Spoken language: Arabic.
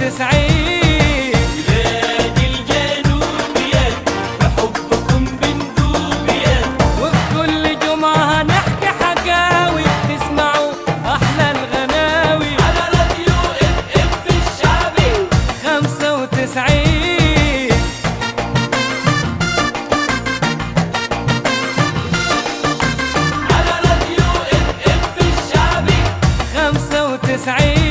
وتسعين. بلاد الجنوب يا بحبكم بندوب يا، وفي كل جمعة هنحكي حكاوي تسمعوا أحلى الغناوي على راديو اف اف الشعبي 95. على راديو اف اف الشعبي 95.